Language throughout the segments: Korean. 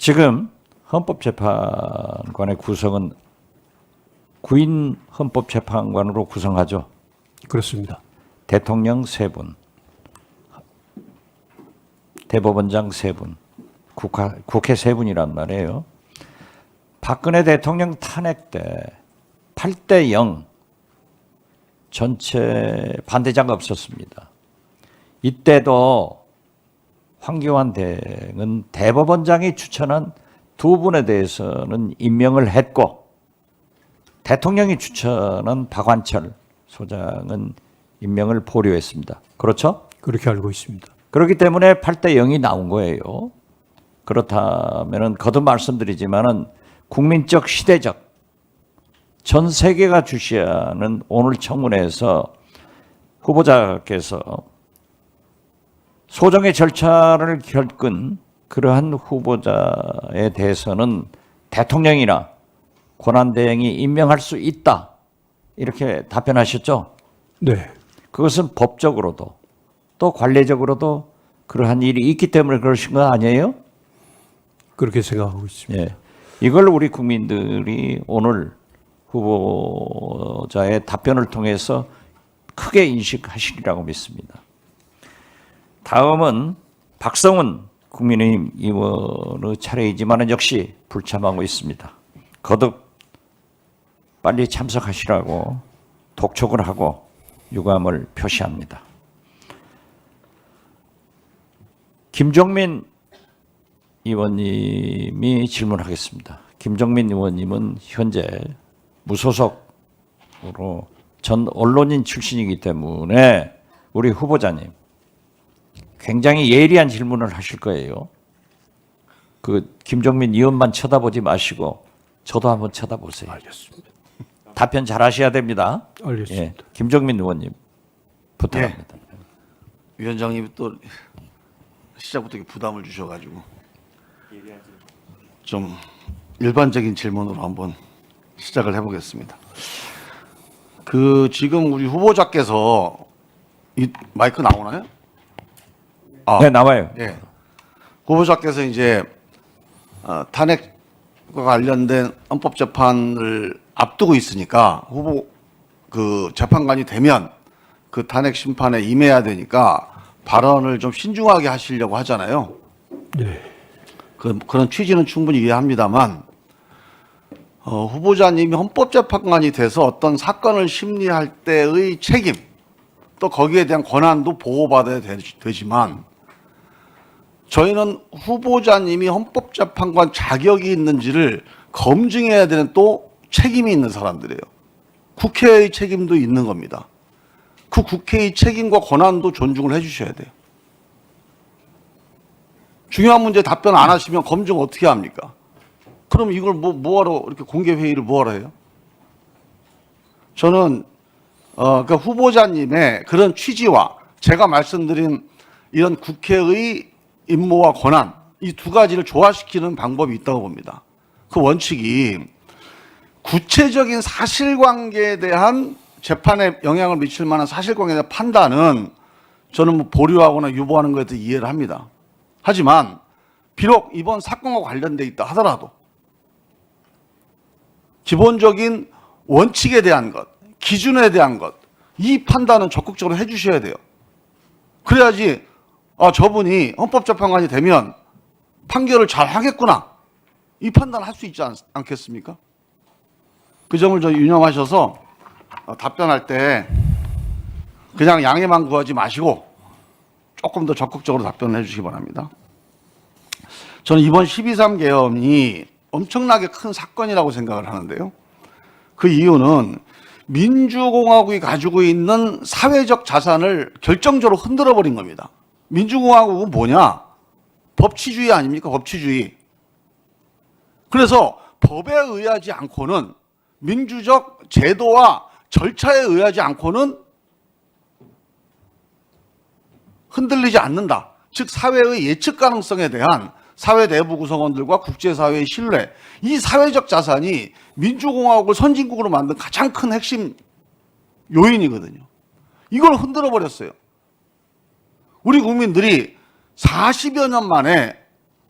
지금 헌법재판관의 구성은 9인 헌법재판관으로 구성하죠. 그렇습니다. 대통령 3분, 대법원장 3분, 국회 3분이란 말이에요. 박근혜 대통령 탄핵 때 8대 0 전체 반대자가 없었습니다. 이때도 황교안 대행은 대법원장이 추천한 2분에 대해서는 임명을 했고 대통령이 추천한 박완철 소장은 임명을 보류했습니다. 그렇죠? 그렇게 알고 있습니다. 그렇기 때문에 8대 0이 나온 거예요. 그렇다면 거듭 말씀드리지만은 국민적, 시대적 전 세계가 주시하는 오늘 청문회에서 후보자께서 소정의 절차를 겪은 그러한 후보자에 대해서는 대통령이나 권한대행이 임명할 수 있다. 이렇게 답변하셨죠? 네. 그것은 법적으로도 또 관례적으로도 그러한 일이 있기 때문에 그러신 거 아니에요? 그렇게 생각하고 있습니다. 예. 이걸 우리 국민들이 오늘 후보자의 답변을 통해서 크게 인식하시리라고 믿습니다. 다음은 박성훈 국민의힘 의원의 차례이지만 역시 불참하고 있습니다. 거듭 빨리 참석하시라고 독촉을 하고 유감을 표시합니다. 김종민 의원님이 질문하겠습니다. 김종민 의원님은 현재 무소속으로 전 언론인 출신이기 때문에 우리 후보자님 굉장히 예리한 질문을 하실 거예요. 그 김종민 의원만 쳐다보지 마시고 저도 한번 쳐다보세요. 알겠습니다. 답변 잘 하셔야 됩니다. 알겠습니다. 예, 김종민 의원님 부탁합니다. 위원장님이 또 시작부터 이렇게 부담을 주셔가지고 좀 일반적인 질문으로 한번 시작을 해보겠습니다. 그 지금 우리 후보자께서 이 마이크 나오나요? 아, 네, 나와요. 예. 후보자께서 이제 탄핵과 관련된 헌법재판을 앞두고 있으니까 후보 그 재판관이 되면 그 탄핵 심판에 임해야 되니까 발언을 좀 신중하게 하시려고 하잖아요. 네. 그런 취지는 충분히 이해합니다만 후보자님이 헌법재판관이 돼서 어떤 사건을 심리할 때의 책임 또 거기에 대한 권한도 보호받아야 되지만 저희는 후보자님이 헌법재판관 자격이 있는지를 검증해야 되는 또 책임이 있는 사람들이에요. 국회의 책임도 있는 겁니다. 그 국회의 책임과 권한도 존중을 해주셔야 돼요. 중요한 문제 답변 안 하시면 검증 어떻게 합니까? 그럼 이걸 뭐하러 이렇게 공개 회의를 뭐하러 해요? 저는 그 후보자님의 그런 취지와 제가 말씀드린 이런 국회의 임무와 권한 이 두 가지를 조화시키는 방법이 있다고 봅니다. 그 원칙이 구체적인 사실관계에 대한 재판에 영향을 미칠 만한 사실관계에 대한 판단은 저는 뭐 보류하거나 유보하는 것에 대해 이해를 합니다. 하지만 비록 이번 사건과 관련돼 있다 하더라도 기본적인 원칙에 대한 것, 기준에 대한 것, 이 판단은 적극적으로 해주셔야 돼요. 그래야지 저분이 헌법재판관이 되면 판결을 잘 하겠구나 이 판단을 할 수 있지 않겠습니까? 그 점을 좀 유념하셔서 답변할 때 그냥 양해만 구하지 마시고 조금 더 적극적으로 답변을 해주시기 바랍니다. 저는 이번 12.3 계엄이 엄청나게 큰 사건이라고 생각을 하는데요. 그 이유는 민주공화국이 가지고 있는 사회적 자산을 결정적으로 흔들어 버린 겁니다. 민주공화국은 뭐냐? 법치주의 아닙니까? 법치주의. 그래서 법에 의하지 않고는 민주적 제도와 절차에 의하지 않고는 흔들리지 않는다. 즉 사회의 예측 가능성에 대한 사회 내부 구성원들과 국제사회의 신뢰, 이 사회적 자산이 민주공화국을 선진국으로 만든 가장 큰 핵심 요인이거든요. 이걸 흔들어 버렸어요. 우리 국민들이 40여 년 만에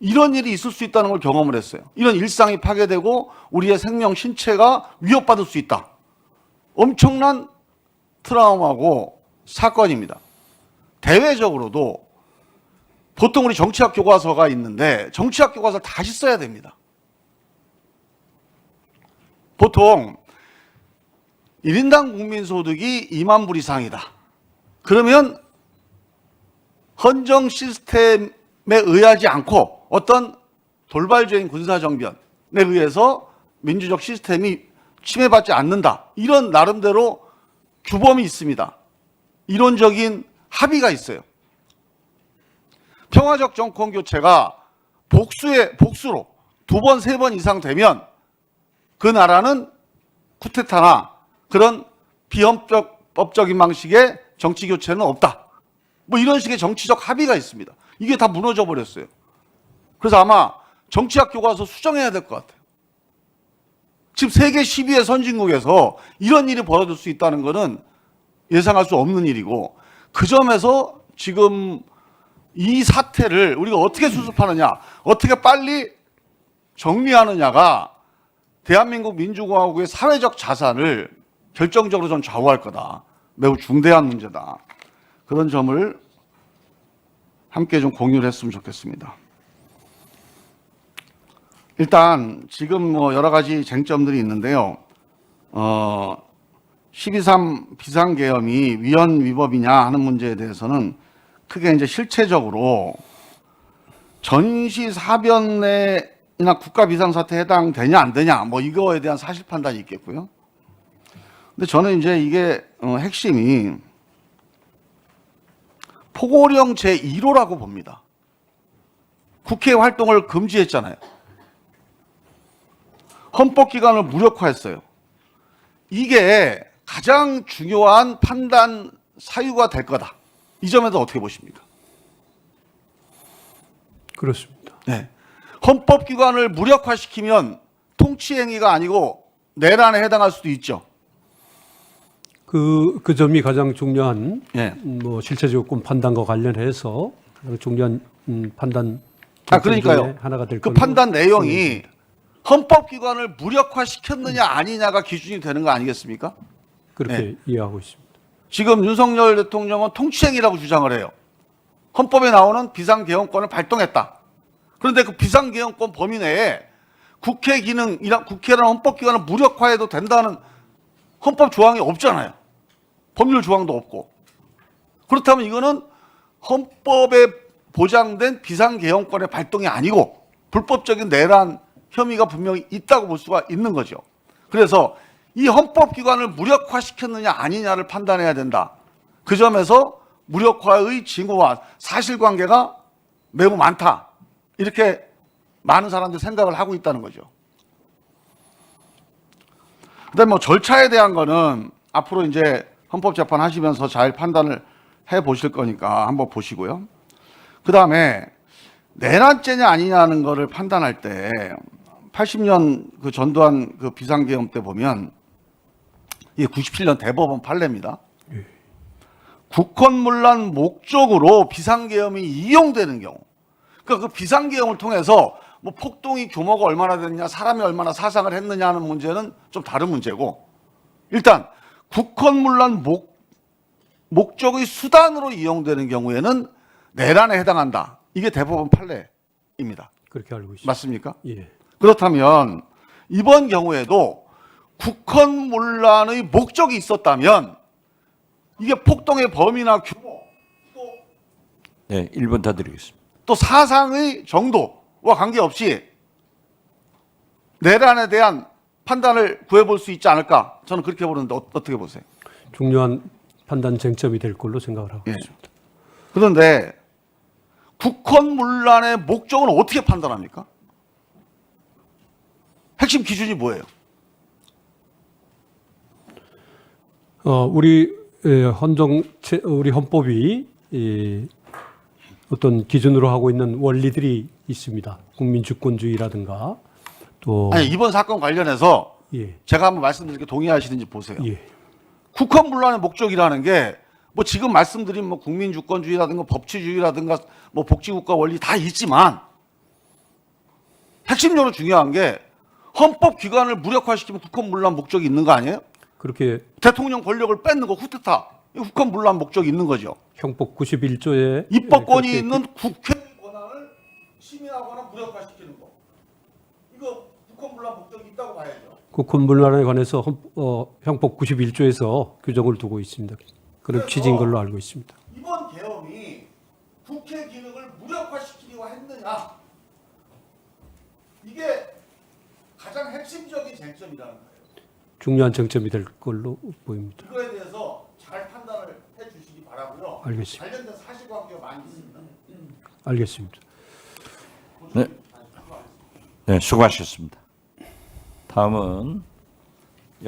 이런 일이 있을 수 있다는 걸 경험을 했어요. 이런 일상이 파괴되고 우리의 생명, 신체가 위협받을 수 있다. 엄청난 트라우마고 사건입니다. 대외적으로도 보통 우리 정치학 교과서가 있는데 정치학 교과서를 다시 써야 됩니다. 보통 1인당 국민소득이 2만 불 이상이다. 그러면 헌정 시스템에 의하지 않고 어떤 돌발적인 군사정변에 의해서 민주적 시스템이 침해받지 않는다. 이런 나름대로 규범이 있습니다. 이론적인 합의가 있어요. 평화적 정권 교체가 복수로 2번, 3번 이상 되면 그 나라는 쿠데타나 그런 비헌법적인 방식의 정치 교체는 없다. 뭐 이런 식의 정치적 합의가 있습니다. 이게 다 무너져 버렸어요. 그래서 아마 정치학 교과서 수정해야 될 것 같아요. 지금 세계 12의 선진국에서 이런 일이 벌어질 수 있다는 것은 예상할 수 없는 일이고, 그 점에서 지금 이 사태를 우리가 어떻게 수습하느냐, 어떻게 빨리 정리하느냐가 대한민국 민주공화국의 사회적 자산을 결정적으로 좀 좌우할 거다. 매우 중대한 문제다. 그런 점을 함께 좀 공유를 했으면 좋겠습니다. 일단 지금 뭐 여러 가지 쟁점들이 있는데요. 12.3 비상계엄이 위헌 위법이냐 하는 문제에 대해서는 크게 이제 실체적으로 전시사변이나 국가 비상사태에 해당되냐 안 되냐 뭐 이거에 대한 사실 판단이 있겠고요. 근데 저는 이제 이게 핵심이 포고령 제1호라고 봅니다. 국회 활동을 금지했잖아요. 헌법기관을 무력화했어요. 이게 가장 중요한 판단 사유가 될 거다. 이 점에서 어떻게 보십니까? 그렇습니다. 네. 헌법기관을 무력화시키면 통치행위가 아니고 내란에 해당할 수도 있죠. 그 점이 가장 중요한 예. 뭐 실체 조건 판단과 관련해서 가장 중요한 판단 그러니까요. 중에 하나가 될 그 걸로 판단 내용이 헌법기관을 무력화시켰느냐 아니냐가 기준이 되는 거 아니겠습니까? 그렇게 네. 이해하고 있습니다. 지금 윤석열 대통령은 통치행위라고 주장을 해요. 헌법에 나오는 비상개헌권을 발동했다. 그런데 그 비상개헌권 범위 내에 국회 기능이랑 국회라는 헌법기관을 무력화해도 된다는 헌법 조항이 없잖아요. 법률 조항도 없고. 그렇다면 이거는 헌법에 보장된 비상개헌권의 발동이 아니고 불법적인 내란 혐의가 분명히 있다고 볼 수가 있는 거죠. 그래서 이 헌법기관을 무력화시켰느냐 아니냐를 판단해야 된다. 그 점에서 무력화의 징후와 사실관계가 매우 많다. 이렇게 많은 사람들이 생각을 하고 있다는 거죠. 그다음에 뭐 절차에 대한 거는 앞으로 이제 헌법재판 하시면서 잘 판단을 해 보실 거니까 한번 보시고요. 그다음에 내란죄냐 아니냐는 거를 판단할 때 80년 그 전두환 그 비상계엄 때 보면 이게 97년 대법원 판례입니다. 국헌문란 목적으로 비상계엄이 이용되는 경우, 그러니까 그 비상계엄을 통해서 뭐 폭동이 규모가 얼마나 됐냐, 사람이 얼마나 사상을 했느냐 하는 문제는 좀 다른 문제고, 일단 국헌문란 목적의 수단으로 이용되는 경우에는 내란에 해당한다. 이게 대법원 판례입니다. 그렇게 알고 있습니다. 맞습니까? 예. 그렇다면 이번 경우에도 국헌문란의 목적이 있었다면 이게 폭동의 범위나 규모 네, 1분 더 드리겠습니다. 또 사상의 정도와 관계없이 내란에 대한 판단을 구해볼 수 있지 않을까? 저는 그렇게 보는데 어떻게 보세요? 중요한 판단 쟁점이 될 걸로 생각을 하고 예. 있습니다. 그런데 국헌문란의 목적은 어떻게 판단합니까? 핵심 기준이 뭐예요? 우리 우리 헌법이 어떤 기준으로 하고 있는 원리들이 있습니다. 국민주권주의라든가 또 아니, 이번 사건 관련해서 예. 제가 한번 말씀드릴게 동의하시는지 보세요. 예. 국헌문란의 목적이라는 게 뭐 지금 말씀드린 뭐 국민주권주의라든가 법치주의라든가 뭐 복지국가 원리 다 있지만 핵심적으로 중요한 게 헌법 기관을 무력화시키면 국헌 문란 목적이 있는 거 아니에요? 그렇게 대통령 권력을 뺏는 거 후테타. 이거 국헌 문란 목적이 있는 거죠. 형법 91조에 입법권이 있는 국회 권한을 심의하거나 무력화시키는 거. 이거 국헌 문란 목적이 있다고 봐야죠. 국헌문란에 관해서 형법 91조에서 규정을 두고 있습니다. 그런 취지인 걸로 알고 있습니다. 이번 계엄이 국회 기능을 무력화시키려고 했느냐? 이게 가장 핵심적인 쟁점이라는 거예요. 중요한 쟁점이 될 걸로 보입니다. 이거에 대해서 잘 판단을 해주시기 바라고요. 알겠습니다. 관련된 사실관계가 많이 있습니다. 알겠습니다. 네, 수고하셨습니다. 다음은